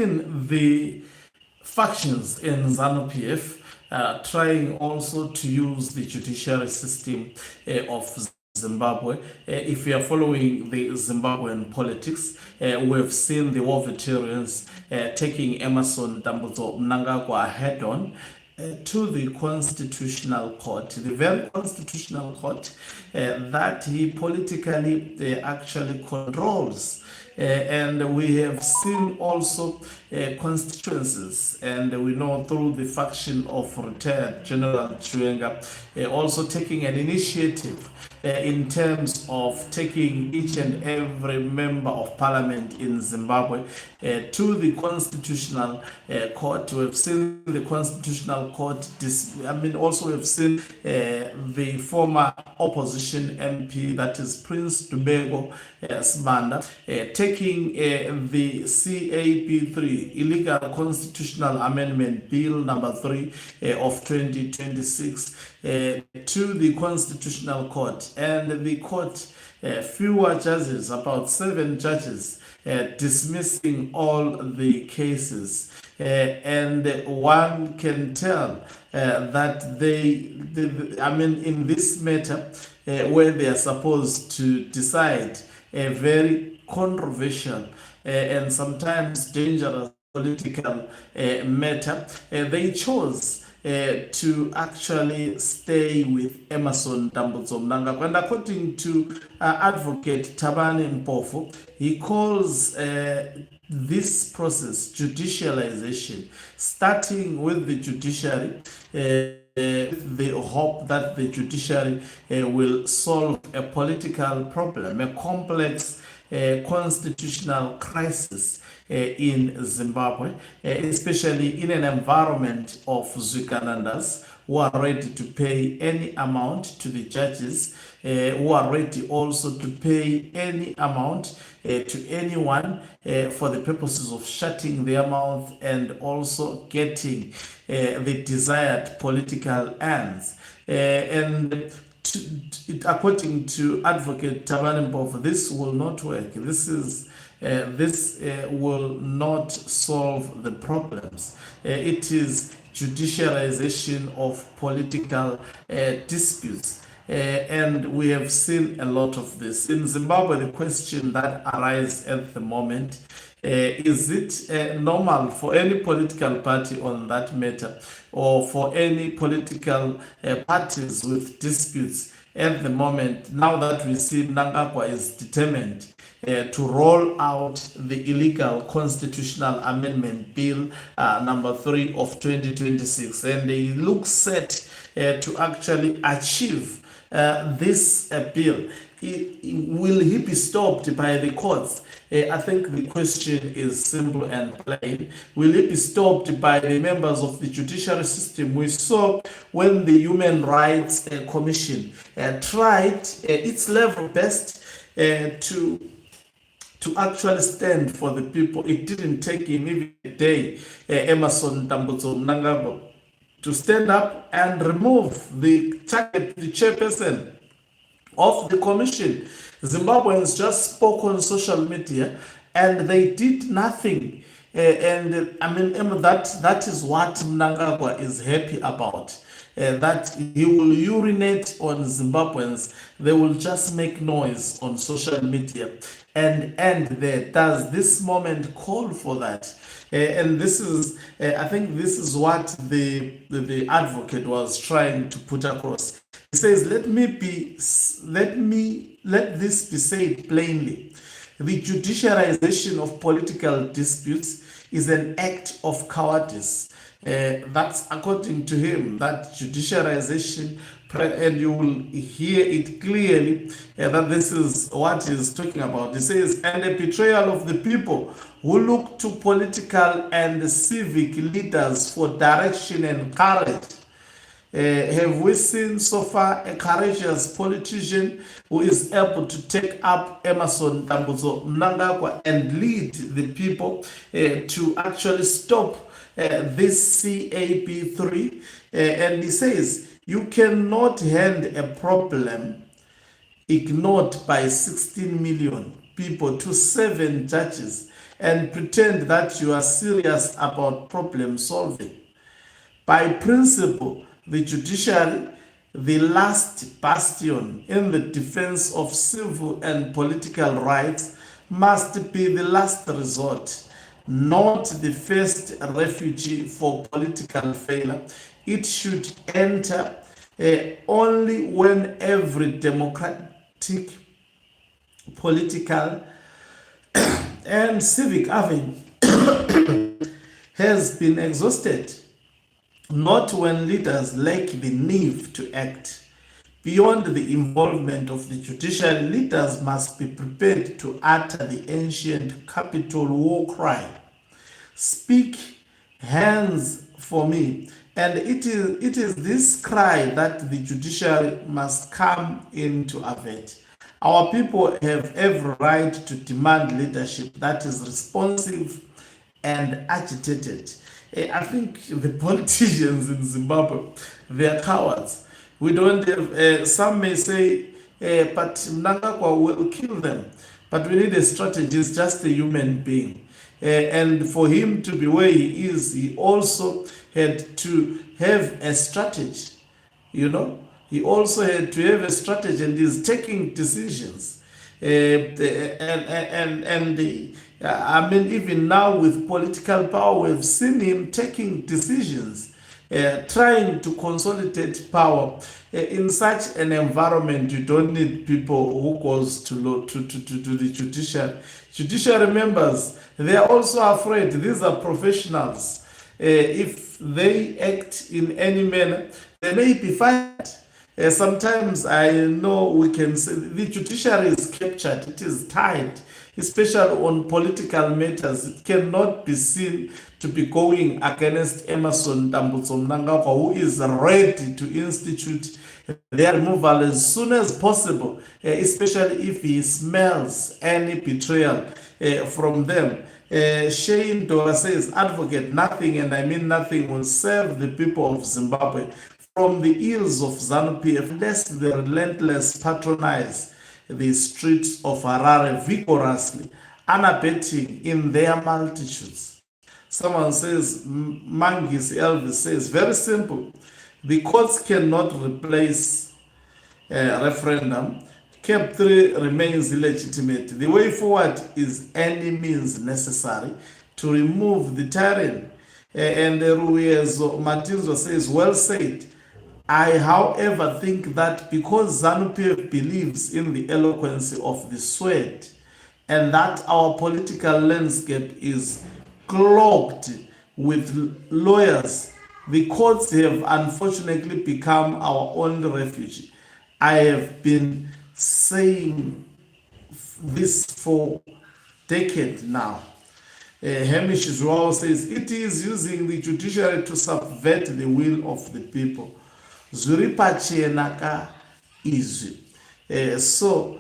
seen the factions in ZANU-PF trying also to use the judiciary system of Zimbabwe. If you are following the Zimbabwean politics, we have seen the war veterans taking Emerson Dambudzo Mnangagwa head on to the Constitutional Court, the very Constitutional Court that he politically actually controls. And we have seen also constituencies, and we know through the faction of retired General Chiwenga also taking an initiative in terms of taking each and every member of parliament in Zimbabwe to the Constitutional Court. We have seen the Constitutional Court, also we have seen the former opposition MP, that is Prince Dubego Sibanda, taking the CAP3, Illegal Constitutional Amendment Bill number 3 of 2026, to the Constitutional Court. And the court, fewer judges, about 7 judges, dismissing all the cases. And one can tell that in this matter, where they are supposed to decide a very controversial and sometimes dangerous political matter, they chose to actually stay with Emerson Dambudzo Mnangagwa. And according to advocate Thabani Mpofu, he calls this process judicialization, starting with the judiciary, the hope that the judiciary will solve a political problem, a complex constitutional crisis in Zimbabwe, especially in an environment of Zwiganandas who are ready to pay any amount to the judges, who are ready also to pay any amount to anyone for the purposes of shutting their mouth and also getting the desired political ends. According to advocate Thabani Mpofu, this will not work. This will not solve the problems. It is judicialization of political disputes. And we have seen a lot of this. In Zimbabwe, the question that arises at the moment, is it normal for any political party on that matter, or for any political parties with disputes at the moment, now that we see Mnangagwa is determined to roll out the illegal constitutional amendment bill number 3 of 2026, and he looks set to actually achieve this bill. Will he be stopped by the courts? I think the question is simple and plain. Will he be stopped by the members of the judicial system? We saw when the Human Rights Commission tried its level best to actually stand for the people. It didn't take him even a day, Emerson Dambudzo Mnangagwa, to stand up and remove the chairperson of the commission. Zimbabweans just spoke on social media and they did nothing. That is what Mnangagwa is happy about. That he will urinate on Zimbabweans. They will just make noise on social media and end there. Does this moment call for that? And this is, I think this is what the advocate was trying to put across. He says, let this be said plainly. The judicialization of political disputes is an act of cowardice. That's according to him, that judicialization, and you will hear it clearly that this is what he's talking about. He says, and a betrayal of the people who look to political and civic leaders for direction and courage. Have we seen so far a courageous politician who is able to take up Emerson Dambudzo Mnangagwa and lead the people to actually stop this CAP3? And he says, you cannot hand a problem ignored by 16 million people to 7 judges and pretend that you are serious about problem solving. By principle, the judiciary, the last bastion in the defense of civil and political rights, must be the last resort, not the first refuge for political failure. It should enter only when every democratic, political, and civic avenue has been exhausted, not when leaders lack the nerve to act. Beyond the involvement of the judiciary, leaders must be prepared to utter the ancient capital war cry, speak hands for me. And it is this cry that the judiciary must come in to avert. Our people have every right to demand leadership that is responsive and agitated. I think the politicians in Zimbabwe, they are cowards. We don't have, some may say, but Mnangagwa will kill them. But we need a strategy. He's just a human being. And for him to be where he is, he also had to have a strategy. He also had to have a strategy, and he's taking decisions. I mean, even now with political power, we've seen him taking decisions, trying to consolidate power. In such an environment, you don't need people who goes to the judiciary. Judiciary members, they are also afraid. These are professionals. If they act in any manner, they may be fired. Sometimes I know we can say the judiciary is captured, it is tied, especially on political matters. It cannot be seen to be going against Emerson Tambutso Mnangagwa, who is ready to institute their removal as soon as possible, especially if he smells any betrayal from them. Shane Doa says, advocate nothing, and I mean nothing, will serve the people of Zimbabwe from the ills of ZANU-PF unless they relentless patronize the streets of Harare vigorously, unabating in their multitudes. Someone says, Mangis Elvis says, very simple. The courts cannot replace referendum. Cap 3 remains illegitimate. The way forward is any means necessary to remove the tyrant. And Ruizo Martinzo says, well said. I, however, think that because ZANU-PF believes in the eloquence of the sword and that our political landscape is clogged with lawyers, the courts have unfortunately become our only refuge. I have been saying this for decades now. Hamish Joao says, it is using the judiciary to subvert the will of the people. Zuri pachena ka izwi. So